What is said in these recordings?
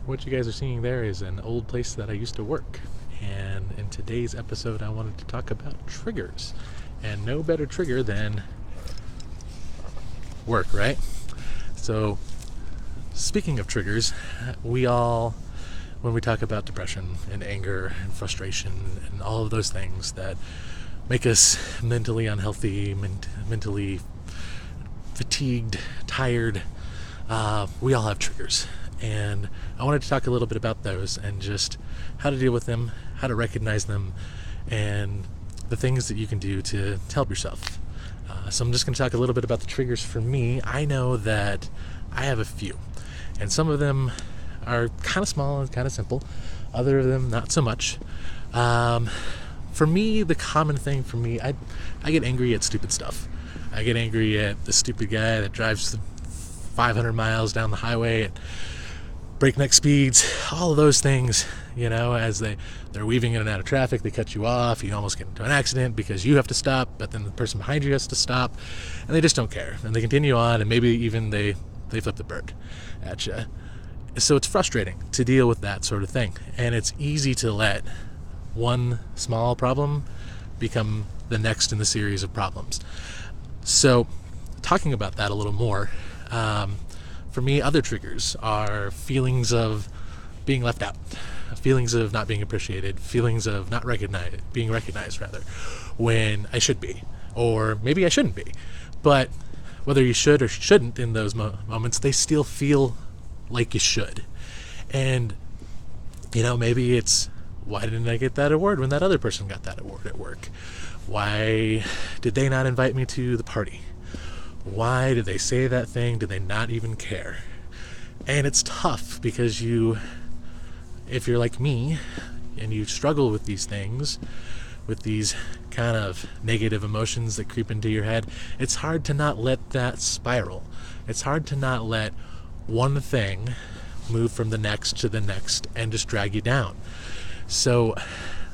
What you guys are seeing there is an old place that I used to work. And in today's episode, I wanted to talk about triggers. And no better trigger than work, right? So, speaking of triggers, we all, when we talk about depression and anger and frustration and all of those things that make us mentally unhealthy, mentally fatigued, tired, we all have triggers. And I wanted to talk a little bit about those and just how to deal with them, how to recognize them, and the things that you can do to help yourself. So I'm just going to talk a little bit about the triggers for me. I know that I have a few, and some of them are kind of small and kind of simple. Other of them, not so much. For me, the common thing for me, I get angry at stupid stuff. I get angry at the stupid guy that drives 500 miles down the highway at breakneck speeds, all of those things, as they're weaving in and out of traffic, they cut you off, you almost get into an accident because you have to stop, but then the person behind you has to stop, and they just don't care, and they continue on, and maybe even they flip the bird at you. So it's frustrating to deal with that sort of thing, and it's easy to let one small problem become the next in the series of problems. So talking about that a little more, for me, other triggers are feelings of being left out, feelings of not being appreciated, feelings of not being recognized when I should be, or maybe I shouldn't be. But whether you should or shouldn't in those moments, they still feel like you should. And, maybe it's, why didn't I get that award when that other person got that award at work? Why did they not invite me to the party? Why did they say that thing? Did they not even care? And it's tough because if you're like me and you struggle with these things, with these kind of negative emotions that creep into your head, it's hard to not let that spiral. It's hard to not let one thing move from the next to the next and just drag you down. So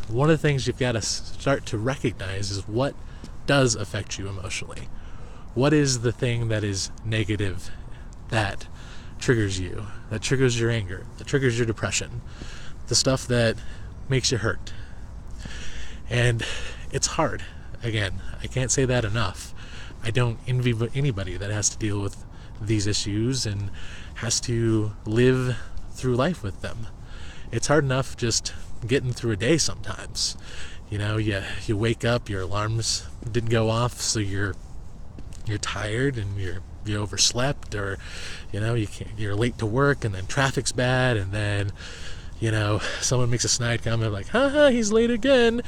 one of the things you've got to start to recognize is what does affect you emotionally. What is the thing that is negative that triggers you, that triggers your anger, that triggers your depression, the stuff that makes you hurt? And it's hard. Again, I can't say that enough. I don't envy anybody that has to deal with these issues and has to live through life with them. It's hard enough just getting through a day sometimes. You wake up, your alarms didn't go off, so you're tired and you overslept, or you're late to work, and then traffic's bad, and then someone makes a snide comment like, haha, he's late again.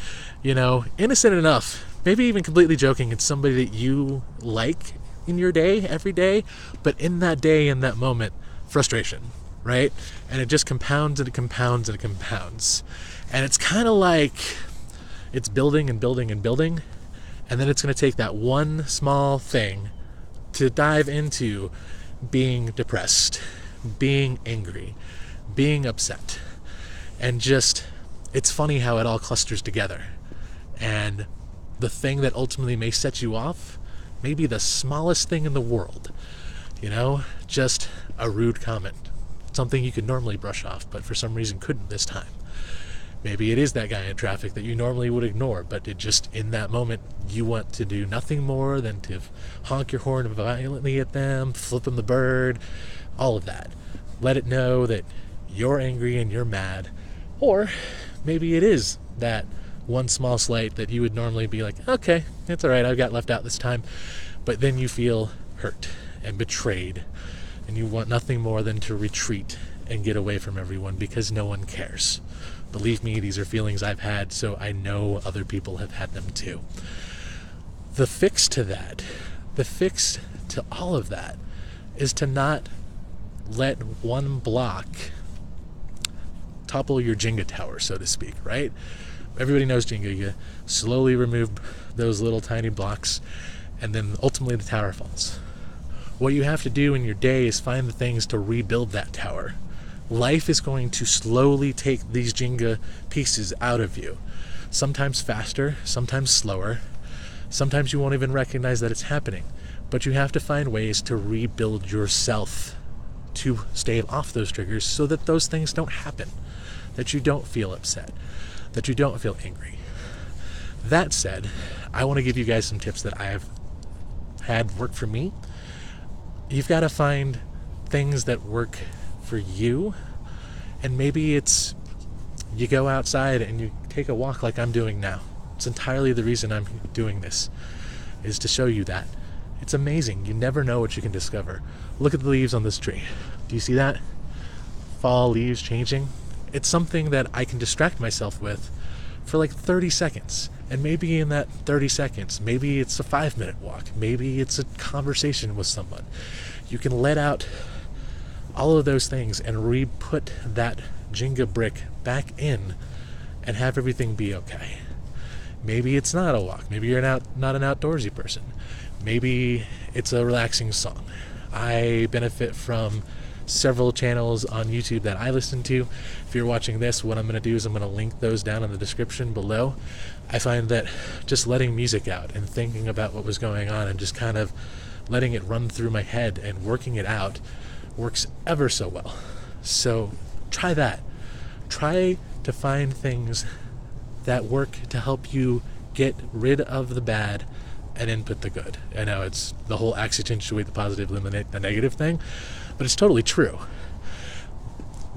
Innocent enough, maybe even completely joking, it's somebody that you like in your day every day, but in that day, in that moment, frustration, right? And it just compounds and it compounds and it compounds, and it's kind of like it's building and building and building. And then it's going to take that one small thing to dive into being depressed, being angry, being upset. And just, it's funny how it all clusters together. And the thing that ultimately may set you off may be the smallest thing in the world. Just a rude comment. Something you could normally brush off, but for some reason couldn't this time. Maybe it is that guy in traffic that you normally would ignore, but it just, in that moment, you want to do nothing more than to honk your horn violently at them, flip them the bird, all of that. Let it know that you're angry and you're mad. Or maybe it is that one small slight that you would normally be like, okay, it's all right, I got left out this time. But then you feel hurt and betrayed, and you want nothing more than to retreat and get away from everyone because no one cares. Believe me, these are feelings I've had, so I know other people have had them too. The fix to that, the fix to all of that, is to not let one block topple your Jenga tower, so to speak, right? Everybody knows Jenga. You slowly remove those little tiny blocks, and then ultimately the tower falls. What you have to do in your day is find the things to rebuild that tower. Life is going to slowly take these Jenga pieces out of you. Sometimes faster, sometimes slower. Sometimes you won't even recognize that it's happening. But you have to find ways to rebuild yourself to stave off those triggers so that those things don't happen, that you don't feel upset, that you don't feel angry. That said, I want to give you guys some tips that I have had work for me. You've got to find things that work for you, and maybe it's you go outside and you take a walk like I'm doing now. It's entirely the reason I'm doing this, is to show you that. It's amazing. You never know what you can discover. Look at the leaves on this tree. Do you see that? Fall leaves changing. It's something that I can distract myself with for like 30 seconds. And maybe in that 30 seconds, maybe it's a 5-minute walk. Maybe it's a conversation with someone. You can let out all of those things and re-put that Jenga brick back in and have everything be okay. Maybe it's not a walk. Maybe you're not an outdoorsy person. Maybe it's a relaxing song. I benefit from several channels on YouTube that I listen to. If you're watching this, what I'm going to do is I'm going to link those down in the description below. I find that just letting music out and thinking about what was going on and just kind of letting it run through my head and working it out works ever so well. So try that. Try to find things that work to help you get rid of the bad and input the good. I know it's the whole accentuate the positive, eliminate the negative thing, but it's totally true.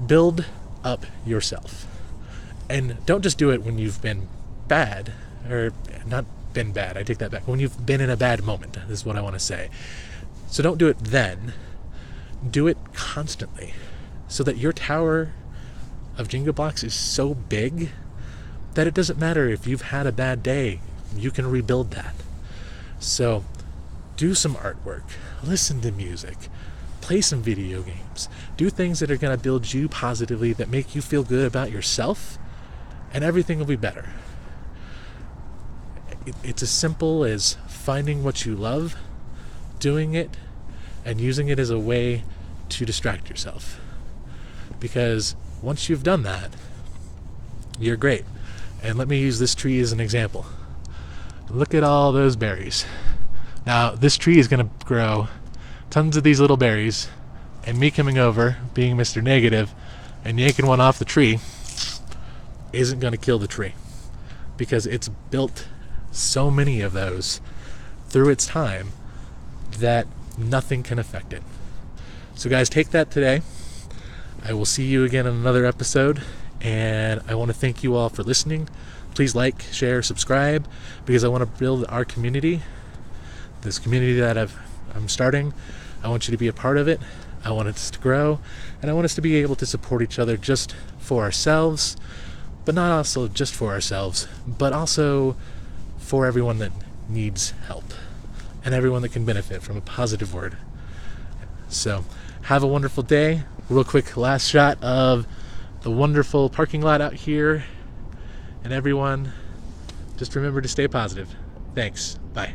Build up yourself. And don't just do it when you've been bad, or not been bad, I take that back. When you've been in a bad moment, is what I want to say. So don't do it then. Do it constantly, so that your tower of Jenga blocks is so big that it doesn't matter if you've had a bad day, you can rebuild that. So do some artwork, listen to music, play some video games, do things that are going to build you positively, that make you feel good about yourself, and everything will be better. It's as simple as finding what you love, doing it, and using it as a way to distract yourself. Because once you've done that, you're great. And let me use this tree as an example. Look at all those berries. Now, this tree is going to grow tons of these little berries, and me coming over, being Mr. Negative, and yanking one off the tree isn't going to kill the tree, because it's built so many of those through its time that nothing can affect it. So guys, take that today. I will see you again in another episode, and I want to thank you all for listening. Please like, share, subscribe, because I want to build our community, this community that I'm starting. I want you to be a part of it. I want us to grow, and I want us to be able to support each other just for ourselves, but not also just for ourselves, but also for everyone that needs help and everyone that can benefit from a positive word. So have a wonderful day. Real quick last shot of the wonderful parking lot out here. And everyone, just remember to stay positive. Thanks. Bye.